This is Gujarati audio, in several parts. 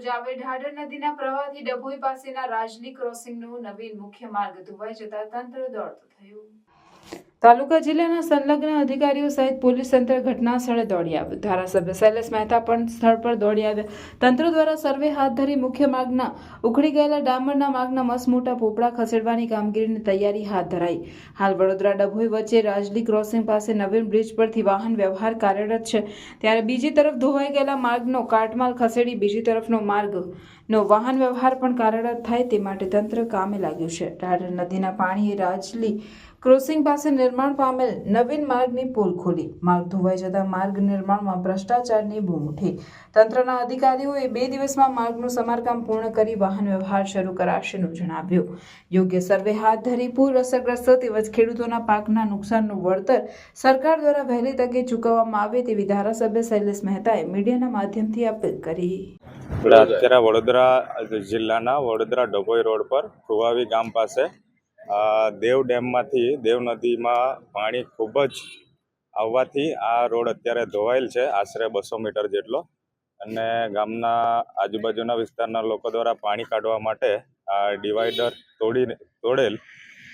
ભરૂચ આવે ઢાઢર નદીના પ્રવાહથી ડભોઈ પાસેના રાજલી ક્રોસિંગનું નવીન મુખ્ય માર્ગ ધોવાઈ જતા તંત્ર દોડતું થયું। તાલુકા જિલ્લાના સંલગ્ન અધિકારીઓ સહિત પોલીસ તંત્ર ઘટના સ્થળે દોડી આવ્યું। ધારાસભ્ય શૈલેષ મહેતા પણ સ્થળ પર દોડી આવ્યા। તંત્ર દ્વારા સર્વે હાથ ધરી મુખ્ય માર્ગના ઉખડી ગયેલા ડામરના માર્ગના મસમોટા પોપડા ખસેડવાની કામગીરીની તૈયારી હાથ ધરાઈ। હાલ વડોદરા ડભોઈ વચ્ચે રાજલી ક્રોસિંગ પાસે નવીન બ્રિજ પરથી વાહન વ્યવહાર કાર્યરત છે, ત્યારે બીજી તરફ ધોવાઈ ગયેલા માર્ગનો કાટમાળ ખસેડી બીજી તરફનો માર્ગનો વાહન વ્યવહાર પણ કાર્યરત થાય તે માટે તંત્ર કામે લાગ્યું છે। ઢાઢર નદીના પાણીએ રાજલી ક્રોસિંગ પાસે નિર્માણ પામેલ નવીન માર્ગની પોલ ખોલી। માર્ગ ધોવાઈ જતા માર્ગ નિર્માણમાં ભ્રષ્ટાચારની બૂમ ઉઠી। તંત્રના અધિકારીઓએ 2 દિવસમાં માર્ગનું સમારકામ પૂર્ણ કરી વાહન વ્યવહાર શરૂ કરાશેનું જણાવ્યું। યોગ્ય સર્વે હાથ ધરી પૂર અસરગ્રસ્ત તેમજ ખેડૂતોના પાકના નુકસાનનું વળતર સરકાર દ્વારા વહેલી તકે ચૂકવવામાં આવે તેવી ધારાસભ્ય શૈલેષ મહેતાએ મીડિયાના માધ્યમથી અપીલ કરી। અત્યારે વડોદરા જિલ્લાના વડોદરા ડભોઈ રોડ પર કુવાવી ગામ પાસે દેવ ડેમમાંથી દેવ નદીમાં પાણી ખૂબ જ આવવાથી આ રોડ અત્યારે ધોવાયેલ છે, આશરે 200 મીટર જેટલો, અને ગામના આજુબાજુના વિસ્તારના લોકો દ્વારા પાણી કાઢવા માટે ડિવાઈડર તોડેલ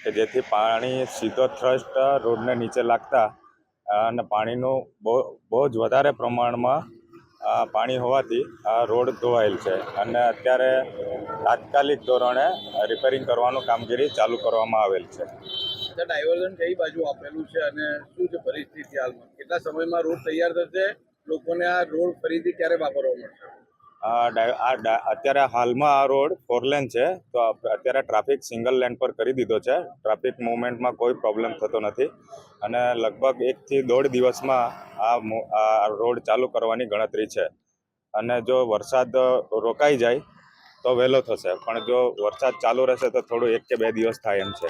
કે જેથી પાણી સીધો થ્રસ્ટ રોડને નીચે લાગતા અને પાણીનું બહુ જ વધારે પ્રમાણમાં પાણી હોવાથી આ રોડ ધોવાયેલ છે અને અત્યારે તાત્કાલિક ધોરણે રિપેરિંગ કરવાનું કામગીરી ચાલુ કરવામાં આવેલ છે। ડાયવર્ઝન કઈ બાજુ આપેલું છે અને શું છે પરિસ્થિતિ હાલમાં? કેટલા સમયમાં રોડ તૈયાર થશે? લોકોને આ રોડ ફરીથી ક્યારે વાપરવા મળશે? અત્યારે હાલમાં આ રોડ 4 લેન છે, તો અત્યારે ટ્રાફિક સિંગલ લેન પર કરી દીધો છે। ટ્રાફિક મૂવમેન્ટમાં કોઈ પ્રોબ્લેમ થતો નથી અને લગભગ 1 થી 1.5 દિવસમાં આ રોડ ચાલુ કરવાની ગણતરી છે અને જો વરસાદ રોકાઈ જાય તો વહેલો થશે, પણ જો વરસાદ ચાલુ રહેશે તો થોડું 1 કે 2 દિવસ થાય એમ છે।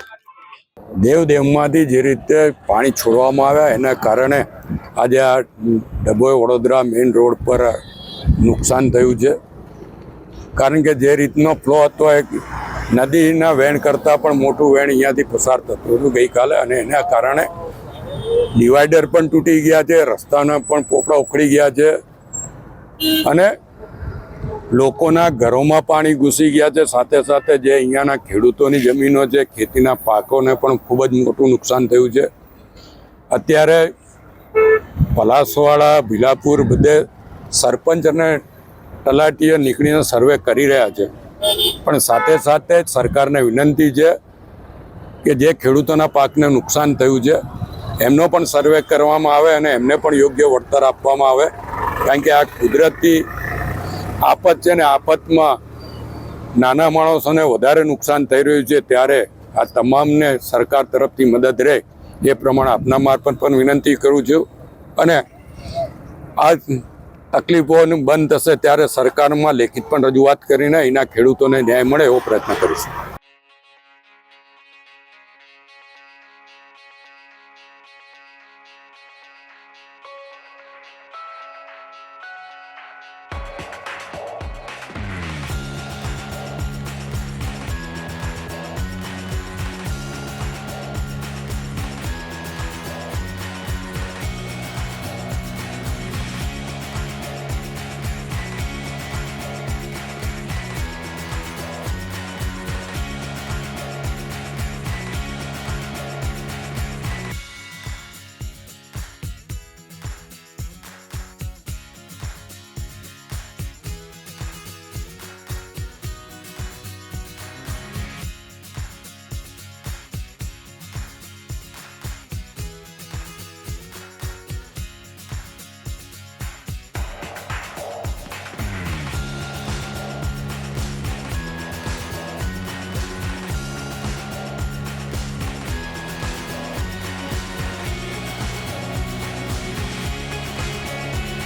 દેવડેમમાંથી જે રીતે પાણી છોડવામાં આવ્યા એના કારણે આજે આ ડભોઈ વડોદરા મેઇન રોડ પર નુકસાન થયું છે, કારણ કે જે રીતનો ફ્લો હતો એ નદીના વેણ કરતાં પણ મોટું વેણ અહીંયાથી પસાર થતું હતું ગઈકાલે, અને એના કારણે ડિવાઈડર પણ તૂટી ગયા છે, રસ્તાના પણ પોપડા ઉખડી ગયા છે અને લોકોના ઘરોમાં પાણી ઘૂસી ગયા છે। સાથે સાથે જે અહીંયાના ખેડૂતોની જમીનો છે, ખેતીના પાકોને પણ ખૂબ જ મોટું નુકસાન થયું છે। અત્યારે પલાસવાડા, ભીલાપુર બધે સરપંચ અને તલાટીએ નીકળીને સર્વે કરી રહ્યા છે, પણ સાથે સાથે સરકારને વિનંતી છે કે જે ખેડૂતોના પાકને નુકસાન થયું છે એમનો પણ સર્વે કરવામાં આવે અને એમને પણ યોગ્ય વળતર આપવામાં આવે, કારણ કે આ કુદરતી આફત છે ને આફતમાં નાના માણસોને વધારે નુકસાન થઈ રહ્યું છે, ત્યારે આ તમામને સરકાર તરફથી મદદ રહે એ પ્રમાણે આપના મારફત પણ વિનંતી કરું છું અને આ તકલીફોનું બંધ થશે ત્યારે સરકારમાં લેખિત પણ રજૂઆત કરીને અહીંના ખેડૂતોને ન્યાય મળે એવો પ્રયત્ન કરીશું।